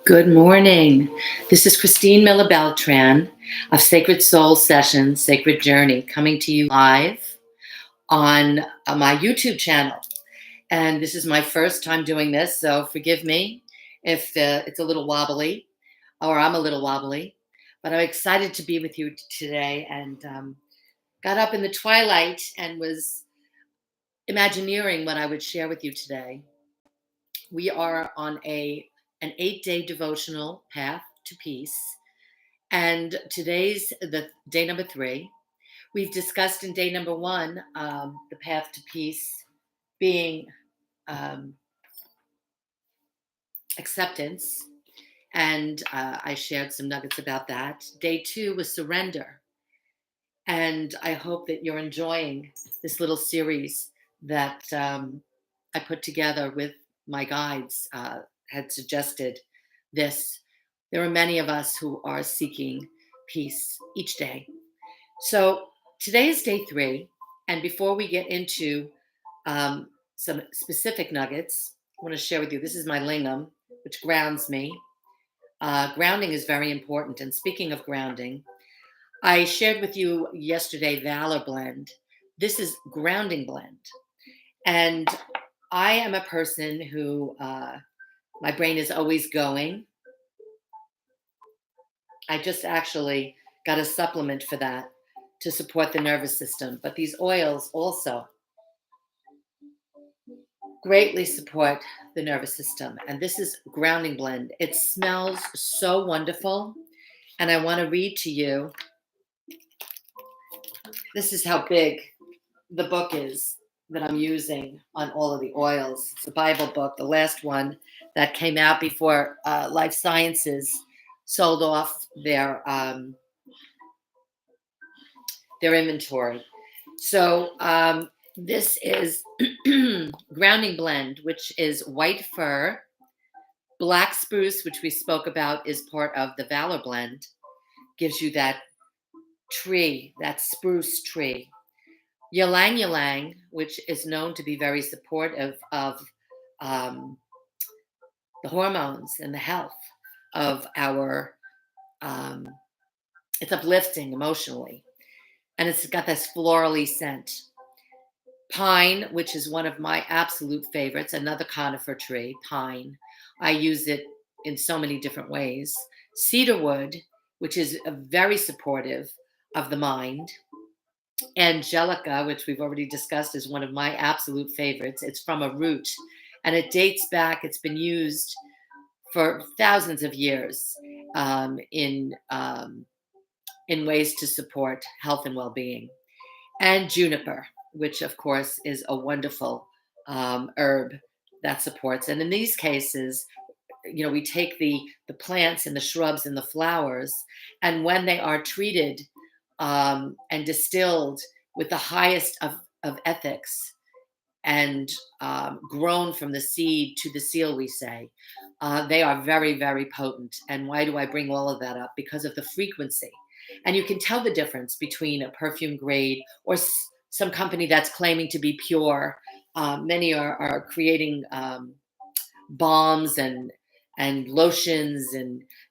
Good morning. This is Christine Miller Beltran of Sacred Soul Sessions, Sacred Journey, coming to you live on my YouTube channel. And this is my first time doing this, so forgive me if it's a little wobbly or I'm a little wobbly. But I'm excited to be with you today and got up in the twilight and was imagineering what I would share with you today. We are on an 8-day devotional path to peace. And today's the day number 3. We've discussed in day number 1 the path to peace being um, acceptance, and I shared some nuggets about that. Day 2 was surrender, and I hope that you're enjoying this little series that I put together with my guides. Had suggested this. There are many of us who are seeking peace each day. So today is day 3. And before we get into some specific nuggets, I want to share with you this is my lingam, which grounds me. Grounding is very important. And speaking of grounding, I shared with you yesterday Valor Blend. This is grounding blend. And I am a person who my brain is always going. I just actually got a supplement for that to support the nervous system. But these oils also greatly support the nervous system. And this is grounding blend. It smells so wonderful. And I want to read to you. This is how big the book is that I'm using on all of the oils. It's a Bible book, the last one that came out before Life Sciences sold off their inventory. So this is grounding blend, which is white fir, black spruce, which we spoke about is part of the Valor blend, gives you that tree, that spruce tree. Ylang ylang, which is known to be very supportive of the hormones and the health of our, it's uplifting emotionally. And it's got this florally scent. Pine, which is one of my absolute favorites, another conifer tree, pine. I use it in so many different ways. Cedarwood, which is very supportive of the mind. Angelica, which we've already discussed, is one of my absolute favorites. It's from a root, and it dates back. It's been used for thousands of years in ways to support health and well-being. And juniper, which of course is a wonderful herb that supports. And in these cases, we take the plants and the shrubs and the flowers, and when they are treated and distilled with the highest of ethics and grown from the seed to the seal, we say, they are very, very potent. And why do I bring all of that up? Because of the frequency. And you can tell the difference between a perfume grade or some company that's claiming to be pure. Many are creating balms and lotions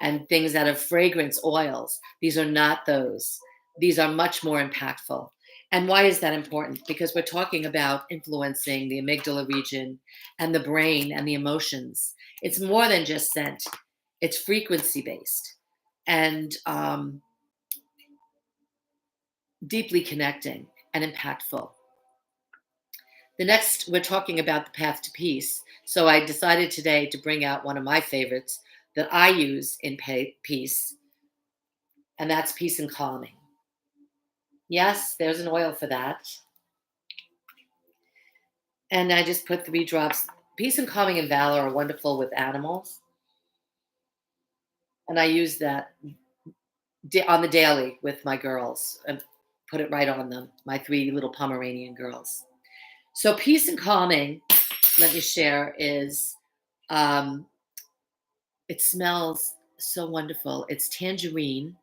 and things out of fragrance oils. These are not those. These are much more impactful. And why is that important? Because we're talking about influencing the amygdala region and the brain and the emotions. It's more than just scent. It's frequency based and deeply connecting and impactful. The next, we're talking about the path to peace. So I decided today to bring out one of my favorites that I use in peace, and that's peace and calming. Yes, there's an oil for that. And I just put 3 drops. Peace and calming and valor are wonderful with animals. And I use that on the daily with my girls and put it right on them, my 3 little Pomeranian girls. So peace and calming, let me share, is it smells so wonderful. It's tangerine,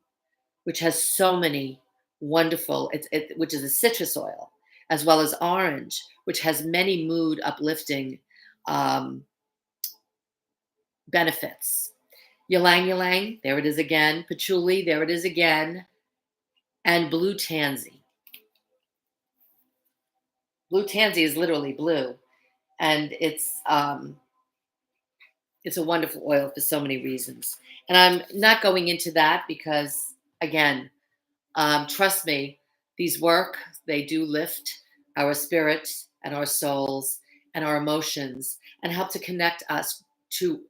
which has so many wonderful, which is a citrus oil, as well as orange, which has many mood uplifting benefits. Ylang ylang, there it is again. Patchouli, there it is again. And blue tansy. Blue tansy is literally blue, and it's a wonderful oil for so many reasons. And I'm not going into that because, again, trust me, these work, they do lift our spirits and our souls and our emotions and help to connect us to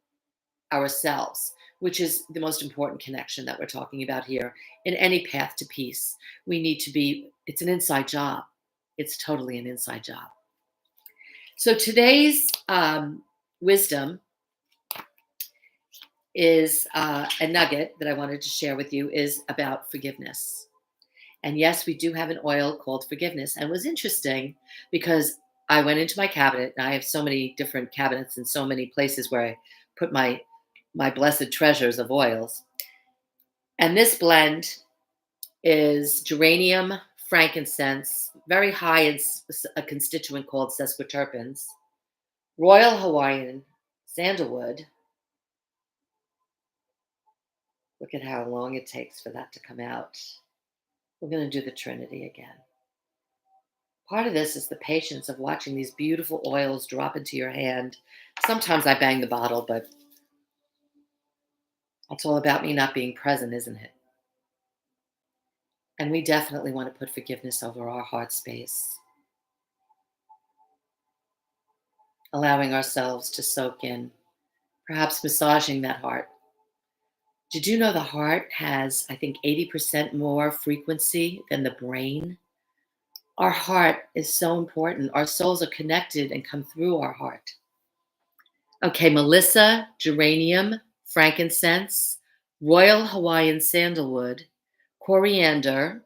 ourselves, which is the most important connection that we're talking about here. In any path to peace, we need to be, it's an inside job. It's totally an inside job. So today's wisdom is a nugget that I wanted to share with you is about forgiveness. And yes, we do have an oil called forgiveness. And it was interesting because I went into my cabinet, and I have so many different cabinets and so many places where I put my blessed treasures of oils. And this blend is geranium, frankincense, very high in a constituent called sesquiterpenes, Royal Hawaiian sandalwood. Look at how long it takes for that to come out. We're going to do the Trinity again. Part of this is the patience of watching these beautiful oils drop into your hand. Sometimes I bang the bottle, but that's all about me not being present, isn't it? And we definitely want to put forgiveness over our heart space, allowing ourselves to soak in, perhaps massaging that heart. Did you know the heart has, I think, 80% more frequency than the brain? Our heart is so important. Our souls are connected and come through our heart. Okay, Melissa, geranium, frankincense, Royal Hawaiian sandalwood, coriander,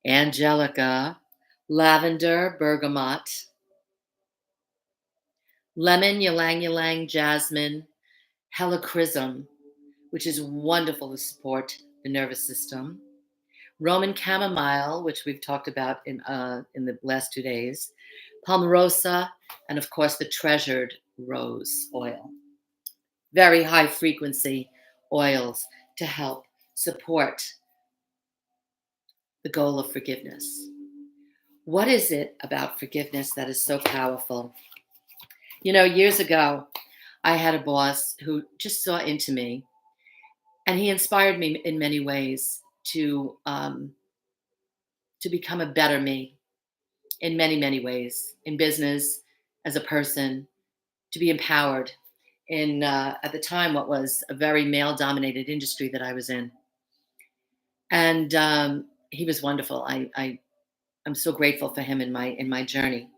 angelica, lavender, bergamot, lemon, ylang ylang, jasmine, helichrysum, which is wonderful to support the nervous system, Roman chamomile, which we've talked about in the last 2 days, palmarosa, and of course the treasured rose oil. Very high frequency oils to help support the goal of forgiveness. What is it about forgiveness that is so powerful? You know, years ago, I had a boss who just saw into me, and he inspired me in many ways to become a better me in many, many ways, in business, as a person, to be empowered in, at the time, what was a very male dominated industry that I was in. And he was wonderful. I'm so grateful for him in my journey.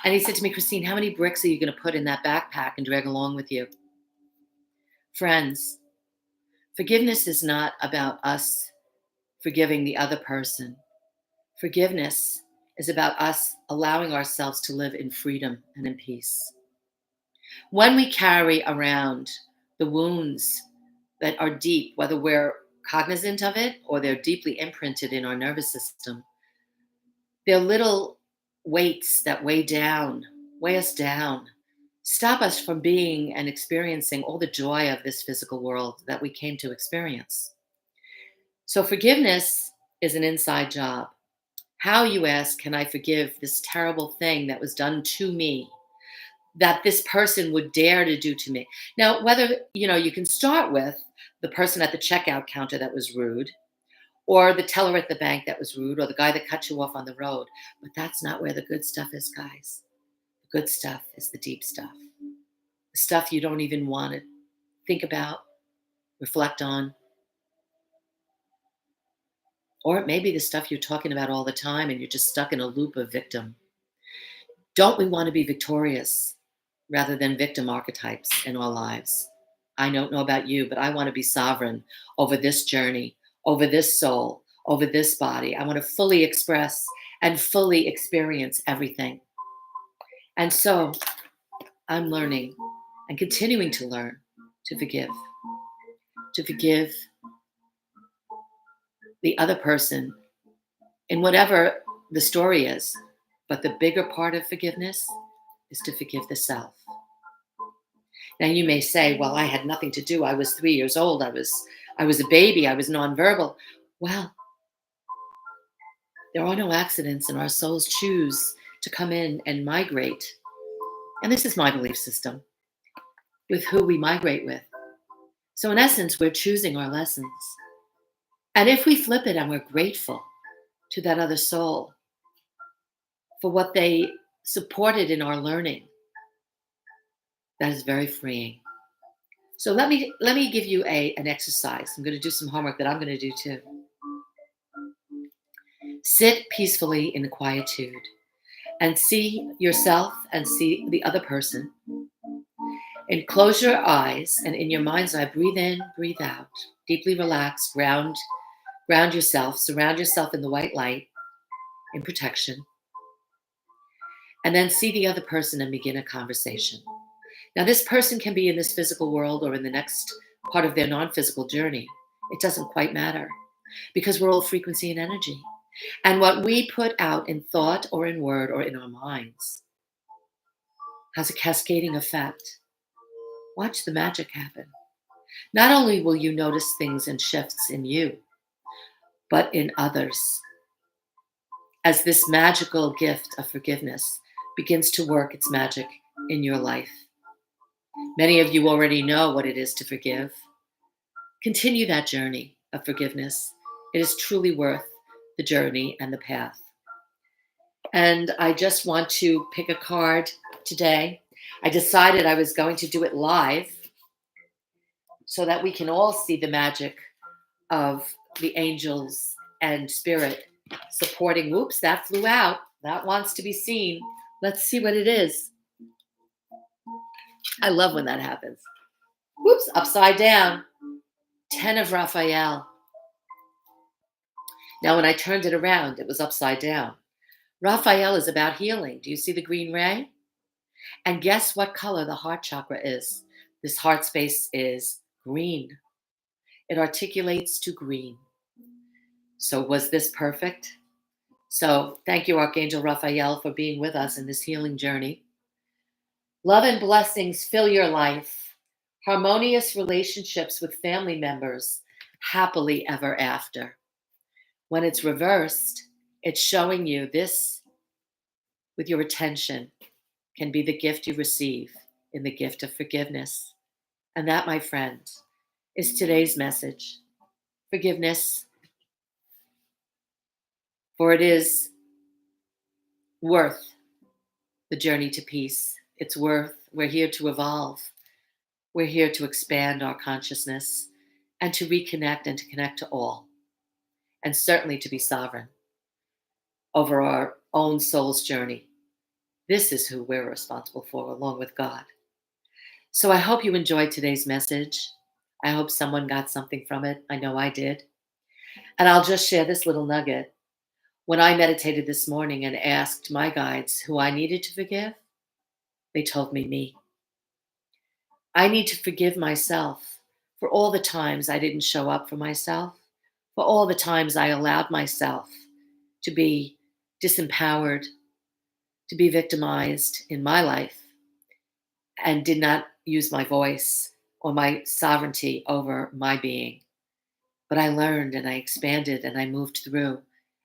And he said to me, Christine, how many bricks are you going to put in that backpack and drag along with you? Friends, forgiveness is not about us forgiving the other person. Forgiveness is about us allowing ourselves to live in freedom and in peace. When we carry around the wounds that are deep, whether we're cognizant of it or they're deeply imprinted in our nervous system, they're little weights that weigh us down, stop us from being and experiencing all the joy of this physical world that we came to experience. So forgiveness is an inside job. How, you ask, can I forgive this terrible thing that was done to me, that this person would dare to do to me? Now, whether, you can start with the person at the checkout counter that was rude, or the teller at the bank that was rude, or the guy that cut you off on the road. But that's not where the good stuff is, guys. The good stuff is the deep stuff. The stuff you don't even want to think about, reflect on. Or it may be the stuff you're talking about all the time and you're just stuck in a loop of victim. Don't we want to be victorious rather than victim archetypes in our lives? I don't know about you, but I want to be sovereign over this journey, over this soul, over this body. I want to fully express and fully experience everything. And so I'm learning and continuing to learn to forgive the other person in whatever the story is. But the bigger part of forgiveness is to forgive the self. Now you may say, well, I had nothing to do. I was 3 years old. I was a baby. I was nonverbal. Well, there are no accidents, and our souls choose to come in and migrate. And this is my belief system with who we migrate with. So, in essence, we're choosing our lessons. And if we flip it and we're grateful to that other soul for what they supported in our learning, that is very freeing. So let me give you an exercise. I'm going to do some homework that I'm going to do too. Sit peacefully in quietude and see yourself and see the other person. And close your eyes, and in your mind's eye, breathe in, breathe out. Deeply relax, ground yourself, surround yourself in the white light in protection. And then see the other person and begin a conversation. Now, this person can be in this physical world or in the next part of their non-physical journey. It doesn't quite matter because we're all frequency and energy. And what we put out in thought or in word or in our minds has a cascading effect. Watch the magic happen. Not only will you notice things and shifts in you, but in others, as this magical gift of forgiveness begins to work its magic in your life. Many of you already know what it is to forgive. Continue that journey of forgiveness. It is truly worth the journey and the path. And I just want to pick a card today. I decided I was going to do it live so that we can all see the magic of the angels and spirit supporting. Whoops, that flew out. That wants to be seen. Let's see what it is. I love when that happens. Whoops, upside down. 10 of Raphael. Now, when I turned it around, it was upside down. Raphael is about healing. Do you see the green ray? And guess what color the heart chakra is? This heart space is green. It articulates to green. So was this perfect? So thank you, Archangel Raphael, for being with us in this healing journey. Love and blessings fill your life. Harmonious relationships with family members, happily ever after. When it's reversed, it's showing you this with your attention can be the gift you receive in the gift of forgiveness. And that, my friends, is today's message. Forgiveness, for it is worth the journey to peace. It's worth, we're here to evolve. We're here to expand our consciousness and to reconnect and to connect to all. And certainly to be sovereign over our own soul's journey. This is who we're responsible for, along with God. So I hope you enjoyed today's message. I hope someone got something from it. I know I did. And I'll just share this little nugget. When I meditated this morning and asked my guides who I needed to forgive, they told me. I need to forgive myself for all the times I didn't show up for myself, for all the times I allowed myself to be disempowered, to be victimized in my life, and did not use my voice or my sovereignty over my being. But I learned and I expanded and I moved through.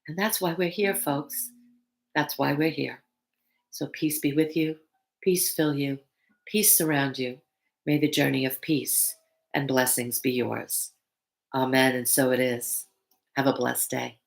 And that's why we're here, folks. That's why we're here. So peace be with you, peace fill you, peace surround you. May the journey of peace and blessings be yours. Amen. And so it is. Have a blessed day.